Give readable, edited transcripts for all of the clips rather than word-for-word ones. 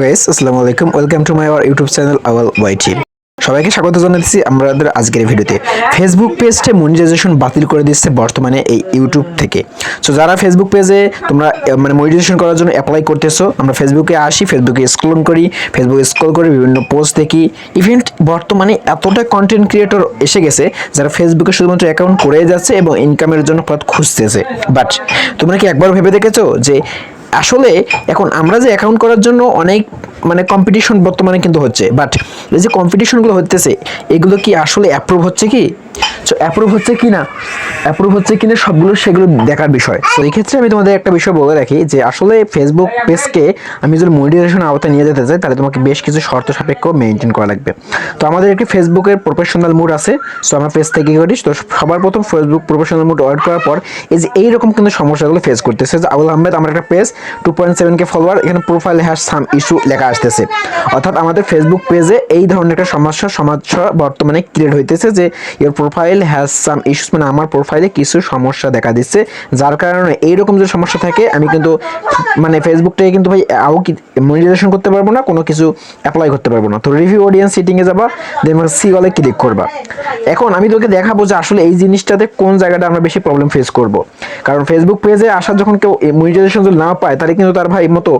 Guys আসসালামু আলাইকুম, welcome to my our YouTube channel Awal YT. সবাইকে স্বাগত জানাচ্ছি আমাদের আজকের ভিডিওতে। ফেসবুক পেজে মনিটাইজেশন বাতিল করে দিচ্ছে বর্তমানে এই ইউটিউব থেকে। সো যারা ফেসবুক পেজে তোমরা মনিটাইজেশন করার জন্য অ্যাপ্লাই করতেছো, আমরা ফেসবুকে আসি, ফেসবুকে স্ক্রল করি, বিভিন্ন পোস্ট দেখি। ইভেন্ট বর্তমানে এতটা কন্টেন্ট ক্রিয়েটর এসে গেছে যারা ফেসবুকে শুধুমাত্র অ্যাকাউন্ট করে যাচ্ছে এবং ইনকামের জন্য পথ খুঁজতেছে। বাট তোমরা কি একবার ভেবে দেখেছো যে আসলে এখন আমরা যে অ্যাকাউন্ট করার জন্য অনেক কম্পিটিশন বর্তমানে কিন্তু হচ্ছে, বাট এই যে কম্পিটিশনগুলো হচ্ছে এগুলো কি আসলে অ্যাপ্রুভ হচ্ছে কি? সো অ্যাপ্রুভ হচ্ছে কি না সবগুলো সেগুলো দেখার বিষয়। তো এই ক্ষেত্রে আমি তোমাদের একটা বিষয় বলে রাখি যে আসলে ফেসবুক পেজকে আমি যদি মনিটাইজেশন আওতায় নিয়ে যেতে চাই তাহলে তোমাকে বেশ কিছু শর্ত সাপেক্ষ মেনটেন করা লাগবে। তো আমাদের একটি ফেসবুকের প্রফেশনাল মুড আছে। সো আমরা পেজ থেকে করি, তো সবার প্রথম ফেসবুক প্রফেশনাল মুড অ্যাড করার পর এই যে এইরকম কিন্তু সমস্যাগুলো ফেস করতেছে যে আবুল আহমেদ আমার একটা পেজ 2.7K ফলোয়ার, এখানে প্রোফাইল হ্যাজ সাম ইস্যু লেখা আসতেছে। অর্থাৎ আমাদের ফেসবুক পেজে এই ধরনের একটা সমস্যা বর্তমানে ক্রিয়েট হইতেছে যে your profile has some issues, মানে আমার প্রোফাইলে কিছু সমস্যা দেখা দিচ্ছে, যার কারণে এইরকম যে সমস্যা থাকে আমি কিন্তু ফেসবুকটাকে কিন্তু ভাই মনিটাইজেশন করতে পারবো না, কোনো কিছু অ্যাপ্লাই করতে পারবো না। তো রিভিউ অডিয়েন্স সেটিংয়ে যাবা, দেন সি অলে ক্লিক করবা। এখন আমি তোকে দেখাবো যে আসলে এই জিনিসটাতে কোন জায়গাটা আমরা বেশি প্রবলেম ফেস করব। কারণ ফেসবুক পেজে আসার যখন কেউ মনিটাইজেশন যদি না পায় তাহলে কিন্তু তার ভাই মতো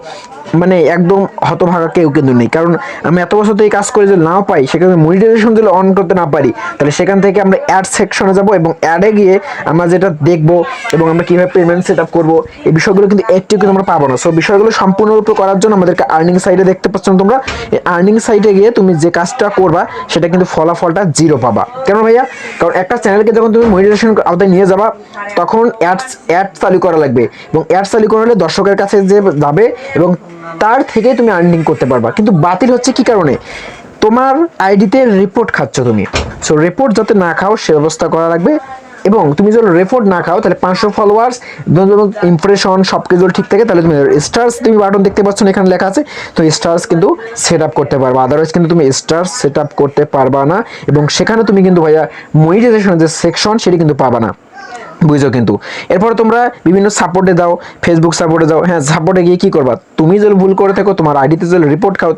একদম হতভাগা কেউ কিন্তু নেই। কারণ আমি এত বছর এই কাজ করে যদি নাও পাই, সেখানে মনিটাইজেশন যদি অন করতে না পারি, তাহলে সেখান থেকে আমরা অ্যাড সেকশনে যাব এবং অ্যাডে গিয়ে আমরা যেটা দেখবো এবং আমরা কিভাবে পেমেন্ট সেট আপ করবো, এই বিষয়গুলো কিন্তু একটু কিন্তু আমরা পাবো না। সো বিষয়গুলো সম্পূর্ণরূপে করার জন্য আমাদেরকে আর্নিং সাইডে দেখতে পাচ্ছ তোমরা, এই আর্নিং সাইটে গিয়ে তুমি যে কাজটা করবা সেটা কিন্তু ফলাফলটা জিরো পাবা। কেন ভাইয়া? কারণ একটা চ্যানেলকে যখন তুমি মনিটাইজেশন আওতায় নিয়ে যাবা তখন অ্যাড চালু করা লাগবে, এবং অ্যাড চালু করা হলে দর্শকের কাছে যে যাবে এবং তার থেকে তুমি আর্নিং করতে পারবা। কিন্তু বাতিল হচ্ছে কি কারণে? তোমার আইডিতে রিপোর্ট খাচ্ছ তুমি। সো রিপোর্ট যাতে না খাও সে ব্যবস্থা করা লাগবে। এবং তুমি যদি রিপোর্ট না খাও তাহলে 500 ফলোয়ার্স, ইমপ্রেশন সব কিছু ঠিক থাকে, তাহলে তুমি স্টার্স, তুমি বাটন দেখতে পাচ্ছ না এখানে লেখা আছে, তো স্টার্স কিন্তু সেট আপ করতে পারবা। আদারওয়াইজ কিন্তু তুমি স্টার্স সেট আপ করতে পারবা না, এবং সেখানে তুমি কিন্তু ভাইয়া মনিটাইজেশনের যে সেকশন সেটি কিন্তু পাবা না। বুঝছো? কিন্তু এরপরে তোমরা বিভিন্ন সাপোর্টে দাও, ফেসবুক সাপোর্টে যাও। হ্যাঁ, সাপোর্টে গিয়ে কি করবা? তুমি যদি ভুল করে থাকো, তোমার আইডিতে যদি রিপোর্ট খাও,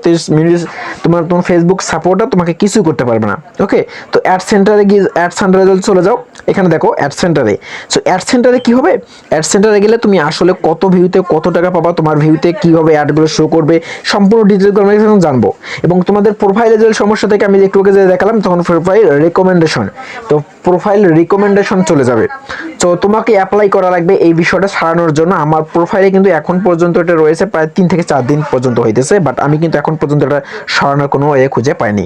তোমার ফেসবুক সাপোর্টার তোমাকে কিছু করতে পারবে না। ওকে, তো অ্যাড সেন্টারে গিয়ে অ্যাড সেন্টারে যদি চলে যাও, এখানে দেখো অ্যাড সেন্টারে। সো অ্যাড সেন্টারে কি হবে? অ্যাড সেন্টারে গেলে তুমি আসলে কত ভিউতে কত টাকা পাবা, তোমার ভিউতে কিভাবে অ্যাডগুলো শো করবে, সম্পূর্ণ ডিটেলগুলো আমরা এখন জানবো। এবং তোমাদের প্রোফাইলে যদি সমস্যা থাকে, আমি একটু আগে যে দেখালাম, তখন প্রোফাইল রিকমেন্ডেশন, তো প্রোফাইল রিকমেন্ডেশন চলে যাবে। তো তোমাকে অ্যাপ্লাই করা লাগবে এই বিষয়টা সারানোর জন্য। আমার প্রোফাইলে কিন্তু এখন পর্যন্ত এটা রয়েছে প্রায় 3 থেকে 4 দিন পর্যন্ত হইতেছে, বাট আমি কিন্তু এখন পর্যন্ত এটা সরানোর কোনো খুঁজে পাইনি।